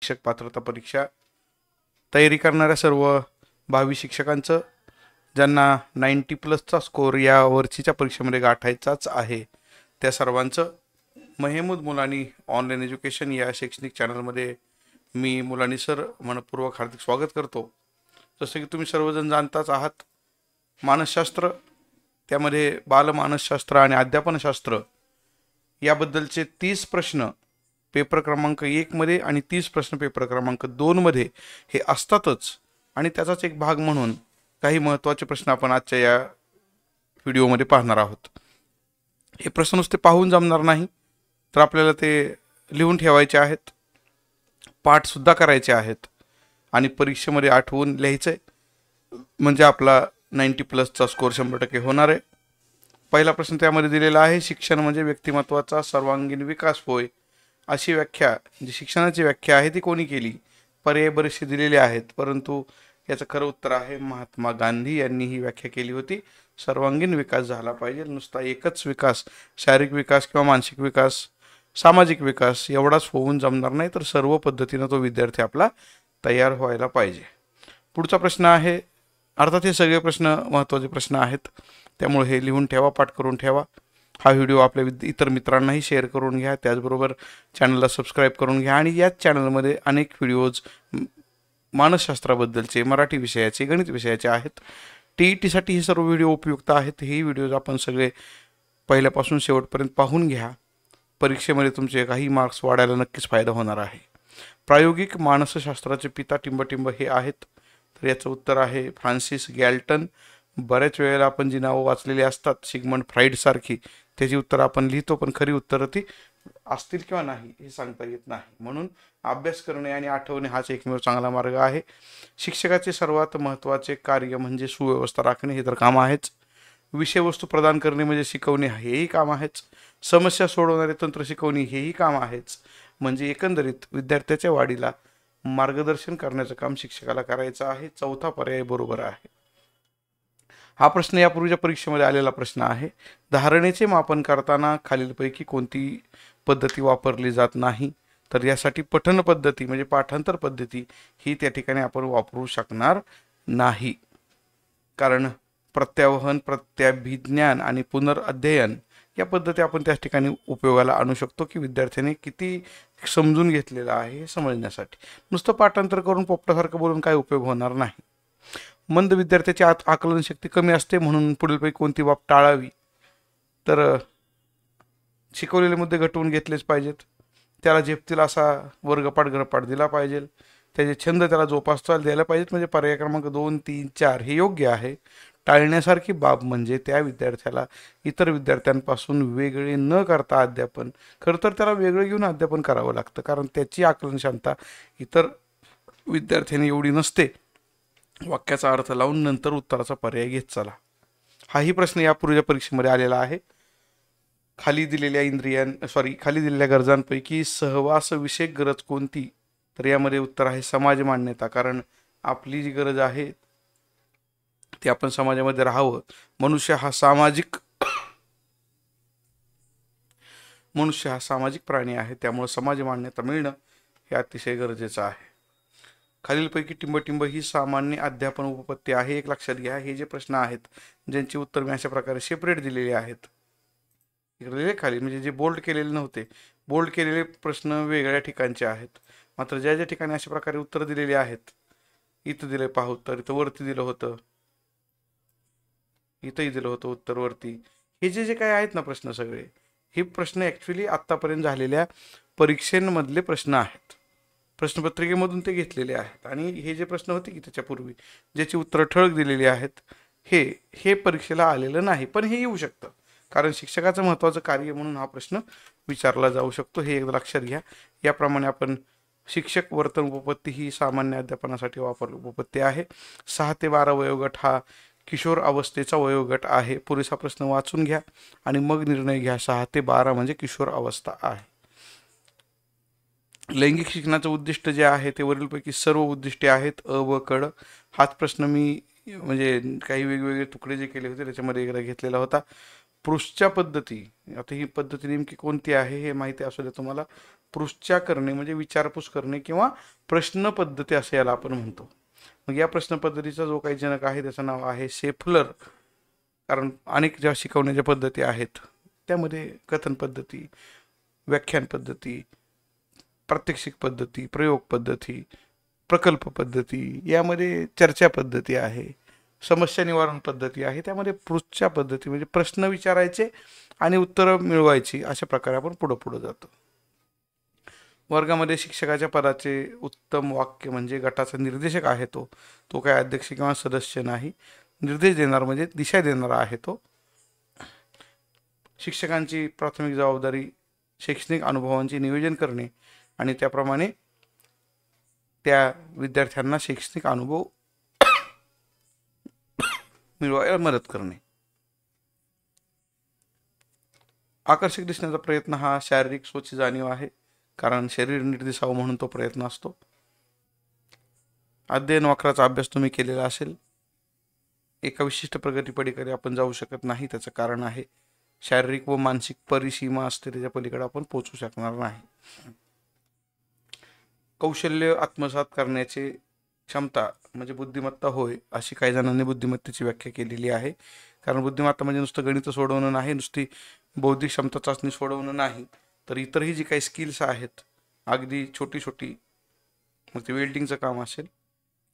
शिक्षक पात्रता परीक्षा तयारी करणाऱ्या सर्व भावी शिक्षकांचं, ज्यांना 90+ स्कोर या वर्षीच्या परीक्षेमध्ये गाठायचाच आहे, त्या सर्वांचं महमूद मुलानी ऑनलाईन एज्युकेशन या शैक्षणिक चॅनलमध्ये मी मुलानी सर मनपूर्वक हार्दिक स्वागत करतो. जसं की तुम्ही सर्वजण जाणताच आहात, मानसशास्त्र, त्यामध्ये बालमानसशास्त्र आणि अध्यापनशास्त्र याबद्दलचे 30 प्रश्न पेपर क्रमांक 1 मध्ये आणि 30 प्रश्न पेपर क्रमांक 2 मध्ये हे असतातच. आणि त्याचाच एक भाग म्हणून काही महत्त्वाचे प्रश्न आपण आजच्या या व्हिडिओमध्ये पाहणार आहोत. हे प्रश्न नुसते पाहून जमणार नाही, तर आपल्याला ते लिहून ठेवायचे आहेत, पाठसुद्धा करायचे आहेत आणि परीक्षेमध्ये आठवून लिहायचं आहे, म्हणजे आपला 90+चा स्कोअर 100% होणार आहे. पहिला प्रश्न त्यामध्ये दिलेला आहे, शिक्षण म्हणजे व्यक्तिमत्वाचा सर्वांगीण विकास होय. अशी व्याख्या, जी शिक्षणाची व्याख्या आहे ती कोणी केली? पर्याय बरेचसे दिलेले आहेत, परंतु याचं खरं उत्तर आहे महात्मा गांधी यांनी ही व्याख्या केली होती. सर्वांगीण विकास झाला पाहिजे, नुसता एकच विकास, शारीरिक विकास किंवा मानसिक विकास, सामाजिक विकास एवढाच होऊन जमणार नाही, तर सर्व पद्धतीनं तो विद्यार्थी आपला तयार व्हायला पाहिजे. पुढचा प्रश्न आहे, अर्थात हे सगळे प्रश्न महत्त्वाचे प्रश्न आहेत, त्यामुळे हे लिहून ठेवा, पाठ करून ठेवा. हा व्हिडिओ आपल्या इतर मित्रांनाही शेअर करून घ्या, त्याचबरोबर चॅनलला सबस्क्राईब करून घ्या. आणि याच चॅनलमध्ये अनेक व्हिडिओज मानसशास्त्राबद्दलचे, मराठी विषयाचे, गणित विषयाचे आहेत. TETसाठी हे सर्व व्हिडिओ उपयुक्त आहेत. हे व्हिडिओज आपण सगळे पहिल्यापासून शेवटपर्यंत पाहून घ्या. परीक्षेमध्ये तुमचे काही मार्क्स वाढायला नक्कीच फायदा होणार आहे. प्रायोगिक मानसशास्त्राचे पिता टिंबटिंब हे आहेत, तर याचं उत्तर आहे फ्रान्सिस गॅल्टन. बऱ्याच वेळेला आपण जी नावं वाचलेली असतात, सिग्मंड फ्राईड सारखी, त्याची उत्तरं आपण लिहितो, पण खरी उत्तरं ती असतील किंवा नाही हे सांगता येत नाही. म्हणून अभ्यास करणे आणि आठवणे हाच एकमेव चांगला मार्ग आहे. शिक्षकाचे सर्वात महत्त्वाचे कार्य म्हणजे सुव्यवस्था राखणे, हे तर काम आहेच. विषयवस्तू प्रदान करणे म्हणजे शिकवणे, हेही काम आहेच. समस्या सोडवणारे तंत्र शिकवणे, हेही काम आहेच. म्हणजे एकंदरीत विद्यार्थ्याच्या वाढीला मार्गदर्शन करण्याचं काम शिक्षकाला करायचं आहे. चौथा पर्याय बरोबर आहे. हा प्रश्न यापूर्वीच्या परीक्षेमध्ये आलेला प्रश्न आहे. धारणेचे मापन करताना खालीलपैकी कोणती पद्धती वापरली जात नाही? तर यासाठी पठन पद्धती म्हणजे पाठांतर पद्धती ही त्या ठिकाणी आपण वापरू शकणार नाही, कारण प्रत्यावहन, प्रत्याभिज्ञान आणि पुनर्अध्ययन या पद्धती आपण त्याच ठिकाणी उपयोगाला आणू शकतो की विद्यार्थ्यांनी किती समजून घेतलेलं आहे हे समजण्यासाठी. नुसतं पाठांतर करून पोपटासारखं बोलून काय उपयोग होणार नाही. मंद विद्यार्थ्याची आकलन शक्ती कमी असते, म्हणून पुढीलपैकी कोणती बाब टाळावी? तर शिकवलेले मुद्दे घटवून घेतलेच पाहिजेत. त्याला झेपतील असा वर्गपाठ गृहपाठ दिला पाहिजे. त्याचे छंद त्याला जोपासता द्यायला पाहिजेत. म्हणजे पर्याय क्रमांक 2, 3, 4 हे योग्य आहे. टाळण्यासारखी बाब म्हणजे त्या विद्यार्थ्याला इतर विद्यार्थ्यांपासून वेगळे न करता अध्यापन, खरं तर त्याला वेगळं घेऊन अध्यापन करावं लागतं, कारण त्याची आकलन क्षमता इतर विद्यार्थ्यांनी एवढी नसते. वाक्याचा अर्थ लावून नंतर उत्तराचा पर्याय घेत चला. हाही प्रश्न यापूर्वीच्या परीक्षेमध्ये आलेला आहे. खाली दिलेल्या गरजांपैकी सहवास विषयक गरज कोणती? तर यामध्ये उत्तर आहे समाज मान्यता, कारण आपली जी गरज आहे ती आपण समाजामध्ये राहावं. मनुष्य हा सामाजिक प्राणी आहे, त्यामुळे समाज मान्यता मिळणं हे अतिशय गरजेचं आहे. खालीलपैकी टिंबटिंब ही सामान्य अध्यापन उपपत्ती आहे. एक लक्षात घ्या, हे जे प्रश्न आहेत ज्यांची उत्तर मी अशा प्रकारे सेपरेट दिलेली आहेत, इकडे खाली म्हणजे जे बोल्ड केलेले नव्हते, बोल्ड केलेले प्रश्न वेगळ्या ठिकाणचे आहेत. मात्र ज्या ज्या ठिकाणी अशा प्रकारे उत्तर दिलेली आहेत, इथं दिले पाहू तर इथं वरती दिलं होतं, इथंही दिलं होतं उत्तर वरती. हे जे काय आहेत ना प्रश्न, सगळे हे प्रश्न ॲक्च्युली आत्तापर्यंत झालेल्या परीक्षेमधले प्रश्न आहेत. प्रश्नपत्रिकेमधून ते घेतलेले आहेत. आणि हे जे प्रश्न होते की त्याच्यापूर्वी ज्याची उत्तरं ठळक दिलेली आहेत, हे परीक्षेला आलेलं नाही, पण हे येऊ शकतं, कारण शिक्षकाचं महत्त्वाचं कार्य म्हणून हा प्रश्न विचारला जाऊ शकतो. हे एकदा लक्षात घ्या. याप्रमाणे आपण शिक्षक वर्तन उपपत्ती ही सामान्य अध्यापनासाठी वापरली उपपत्ती आहे. 6 ते 12 वयोगट हा किशोर अवस्थेचा वयोगट आहे. पुरेसा प्रश्न वाचून घ्या आणि मग निर्णय घ्या. 6 ते 12 म्हणजे किशोर अवस्था आहे. लैंगिक शिक्षणाचं उद्दिष्ट जे आहे ते वरीलपैकी सर्व उद्दिष्टे आहेत, अ व कड. हाच प्रश्न मी म्हणजे काही वेगवेगळे तुकडे जे केले होते त्याच्यामध्ये एकदा घेतलेला होता. पृष्ठच्या पद्धती, आता ही पद्धती नेमकी कोणती आहे हे माहिती असू दे तुम्हाला. पृष्ठच्या करणे म्हणजे विचारपूस करणे किंवा प्रश्न पद्धती असे याला आपण म्हणतो. मग या प्रश्न पद्धतीचा जो काही जनक आहे त्याचं नाव आहे शेफलर. कारण अनेक ज्या शिकवण्याच्या पद्धती आहेत त्यामध्ये कथन पद्धती, व्याख्यान पद्धती, प्रात्यक्षिक पद्धती, प्रयोग पद्धती, प्रकल्प पद्धती, यामध्ये चर्चा पद्धती आहे, समस्या निवारण पद्धती आहे. त्यामध्ये पृष्ठच्या पद्धती म्हणजे प्रश्न विचारायचे आणि उत्तरं मिळवायची, अशा प्रकारे आपण पुढे जातो. वर्गामध्ये शिक्षकाच्या पदाचे उत्तम वाक्य म्हणजे गटाचा निर्देशक आहे तो काय अध्यक्ष किंवा सदस्य नाही. निर्देश देणार म्हणजे दिशा देणारा आहे तो. शिक्षकांची प्राथमिक जबाबदारी शैक्षणिक अनुभवांचे नियोजन करणे आणि त्याप्रमाणे त्या विद्यार्थ्यांना शैक्षणिक अनुभव मिळवायला मदत करणे. आकर्षक दिसण्याचा प्रयत्न हा शारीरिक स्वच्छ जाणीव आहे, कारण शरीर नीट दिसावं म्हणून तो प्रयत्न असतो. अध्ययन वक्राचा अभ्यास तुम्ही केलेला असेल. एका विशिष्ट प्रगतीपलीकडे आपण जाऊ शकत नाही. त्याचं कारण आहे शारीरिक व मानसिक परिसीमा असते, त्याच्या पलीकडे आपण पोहोचू शकणार नाही. कौशल्य आत्मसात करण्याची क्षमता म्हणजे बुद्धिमत्ता होय, अशी काही जणांनी बुद्धिमत्तेची व्याख्या केलेली आहे. कारण बुद्धिमत्ता म्हणजे नुसतं गणित सोडवणं नाही, नुसती बौद्धिक क्षमता चाचणी सोडवणं नाही, तर इतरही जी काही स्किल्स आहेत अगदी छोटी छोटी, मग ते वेल्डिंगचं काम असेल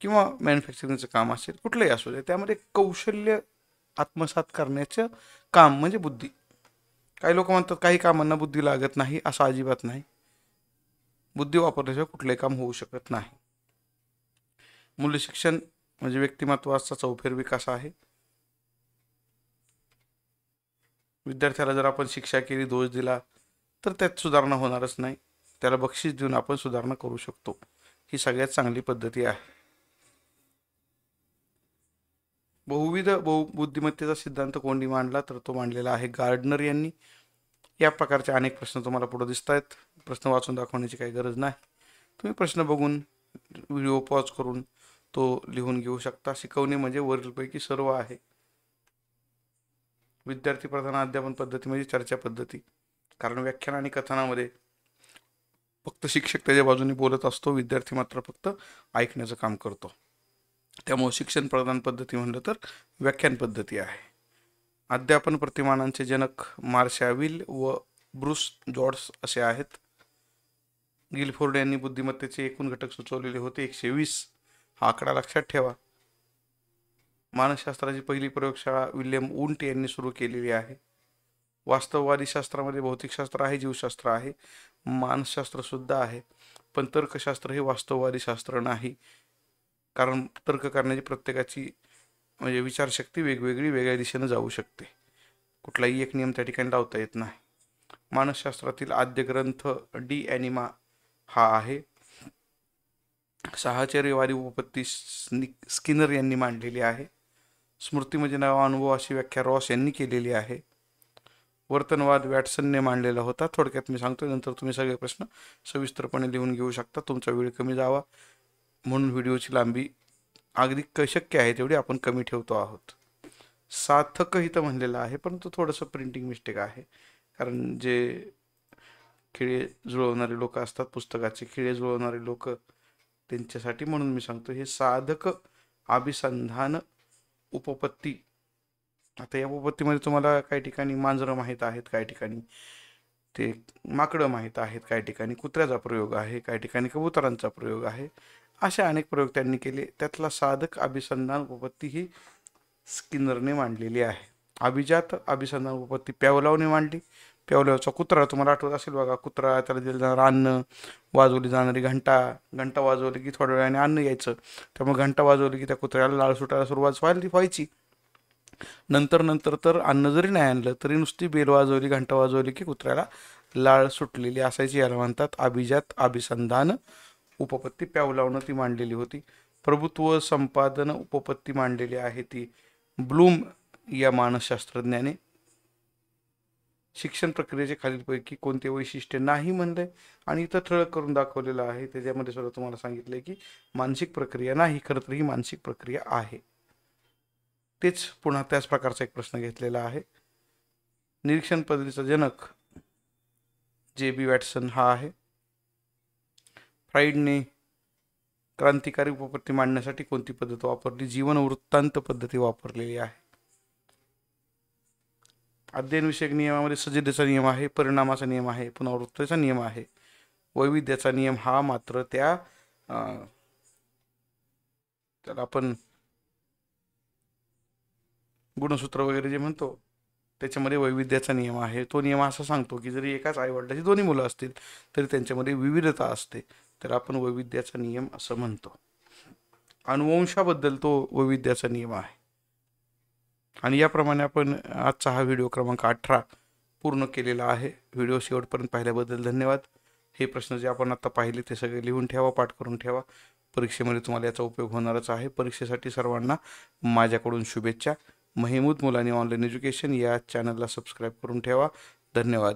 किंवा मॅन्युफॅक्चरिंगचं काम असेल, कुठलंही असू दे, त्यामध्ये कौशल्य आत्मसात करण्याचं काम म्हणजे बुद्धी. काही लोक म्हणतात काही कामांना बुद्धी लागत नाही, असं अजिबात नाही. बुद्धी वापरल्याशिवाय कुठलंही काम होऊ शकत नाही. मूल्य शिक्षण म्हणजे व्यक्तिमत्वाचा चौफेर विकास आहे. विद्यार्थ्याला जर आपण शिक्षा केली, दोष दिला, तर त्यात सुधारणा होणारच नाही. त्याला बक्षीस देऊन आपण सुधारणा करू शकतो. ही सगळ्यात चांगली पद्धती आहे. बहुविध बुद्धिमत्तेचा सिद्धांत कोणी मांडला, तर तो मांडलेला आहे गार्डनर यांनी. या प्रकारचे अनेक प्रश्न तुम्हाला पुढे दिसत आहेत. प्रश्न वाचून दाखवण्याची काही गरज नाही. तुम्ही प्रश्न बघून व्हिडिओ पॉज करून तो लिहून घेऊ शकता. शिकवणे म्हणजे वरीलपैकी सर्व आहे. विद्यार्थी प्रधान अध्यापन पद्धती म्हणजे चर्चा पद्धती, कारण व्याख्यान आणि कथनामध्ये फक्त शिक्षक त्याच्या बाजूने बोलत असतो, विद्यार्थी मात्र फक्त ऐकण्याचं काम करतो. त्यामुळे शिक्षण प्रधान पद्धती म्हणलं तर व्याख्यान पद्धती आहे. अध्यापन प्रतिमानांचे जनक मार्शा विल व ब्रूस जॉर्ज असे आहेत. गिलफोर्ड यांनी बुद्धिमत्तेचे एकूण घटक सुचवलेले होते 120. हा आकडा लक्षात ठेवा. मानसशास्त्राची पहिली प्रयोगशाळा विल्यम वुंट यांनी सुरू केलेली आहे. वास्तववादी शास्त्रामध्ये भौतिकशास्त्र आहे, जीवशास्त्र आहे, मानसशास्त्र सुद्धा आहे, पण तर्कशास्त्र हे वास्तववादी शास्त्र नाही. कारण तर्क करण्याची प्रत्येकाची म्हणजे विचारशक्ती वेगवेगळी वेगळ्या दिशेने जाऊ शकते. कुठलाही एक नियम त्या ठिकाणी लावता येत नाही. मानसशास्त्रातील आद्य ग्रंथ डी ॲनिमा हा आहे. साहचर्यवादी उपपत्ती स्किनर यांनी मांडलेली आहे. स्मृती म्हणजे नवा अनुभव अशी व्याख्या रॉस यांनी केलेली आहे. वर्तनवाद वॅटसनने मांडलेला होता. थोडक्यात मी सांगतो, नंतर तुम्ही सगळे प्रश्न सविस्तरपणे लिहून घेऊ शकता. तुमचा वेळ कमी जावा म्हणून व्हिडिओची लांबी अगदी शक्य आहे तेवढी आपण कमी ठेवतो आहोत. सार्थक इथं म्हणलेलं आहे, परंतु थोडंसं प्रिंटिंग मिस्टेक आहे. कारण जे खिळे जुळवणारे लोक असतात, पुस्तकाचे खिळे जुळवणारे लोक, त्यांच्यासाठी म्हणून मी सांगतो. हे साधक अभिसंधान उपपत्ती. आता या उपपत्तीमध्ये तुम्हाला काही ठिकाणी मांजरं माहीत आहेत, काही ठिकाणी ते माकडं माहीत आहेत, काही ठिकाणी कुत्र्याचा प्रयोग आहे, काही ठिकाणी कबुतरांचा प्रयोग आहे. असे अनेक प्रयोग त्यांनी केले. त्यातला साधक अभिसंधान उपपत्ती ही स्किनरने मांडलेली आहे. अभिजात अभिसंधान उपपत्ती पॅवलॉवने मांडली. पॅवलॉवचा कुत्रा तुम्हाला आठवत असेल बघा. कुत्रा, त्याला दिलं जाणारं अन्न, वाजवली जाणारी घंटा वाजवली की थोड्या वेळाने अन्न यायचं. त्यामुळे घंटा वाजवली की त्या कुत्र्याला लाळ सुटायला सुरुवात व्हायची. नंतर तर अन्न जरी नाही आणलं तरी नुसती बेल वाजवली, घंटा वाजवली की कुत्र्याला लाळ सुटलेली असायची. याला म्हणतात अभिजात अभिसंधान उपपत्ती. पॅवलॉवनं ती मांडलेली होती. प्रभुत्व संपादन उपपत्ती मांडलेली आहे ती ब्लूम या मानसशास्त्रज्ञाने. शिक्षण प्रक्रियेचे खालीलपैकी कोणते वैशिष्ट्य नाही म्हणले आणि इथं ठळक करून दाखवलेलं आहे. त्याच्यामध्ये सुद्धा तुम्हाला सांगितलंय की मानसिक प्रक्रिया नाही, खरं तर ही मानसिक प्रक्रिया आहे. तेच पुन्हा त्याच प्रकारचा एक प्रश्न घेतलेला आहे. निरीक्षण पद्धतीचा जनक जे.बी. वॅटसन हा आहे. फ्राईडने क्रांतिकारी उपपत्ती मांडण्यासाठी कोणती पद्धत वापरली? जीवन वृत्तांत पद्धती वापरलेली आहे. अध्ययन विषयक नियमामध्ये सज्जतेचा नियम आहे, परिणामाचा नियम आहे, पुनरावृत्तीचा नियम आहे. वैविध्याचा नियम हा मात्र त्याला आपण गुणसूत्र वगैरे जे म्हणतो त्याच्यामध्ये वैविध्याचा नियम आहे. तो नियम असा सांगतो की जरी एकाच आईवडिलाची दोन्ही मुलं असतील तरी त्यांच्यामध्ये विविधता असते, तर आपण वैविध्याचा नियम असं म्हणतो. अनुवंशाबद्दल तो वैविध्याचा नियम आहे. आणि याप्रमाणे आपण आजचा हा व्हिडिओ क्रमांक 18 पूर्ण केलेला आहे. व्हिडिओ शेवटपर्यंत पाहिल्याबद्दल धन्यवाद. हे प्रश्न जे आपण आता पाहिले ते सगळे लिहून ठेवा, पाठ करून ठेवा. परीक्षेमध्ये तुम्हाला याचा उपयोग होणारच आहे. परीक्षेसाठी सर्वांना माझ्याकडून शुभेच्छा. महमूद मुलानी ऑनलाईन एज्युकेशन या चॅनलला सबस्क्राईब करून ठेवा. धन्यवाद.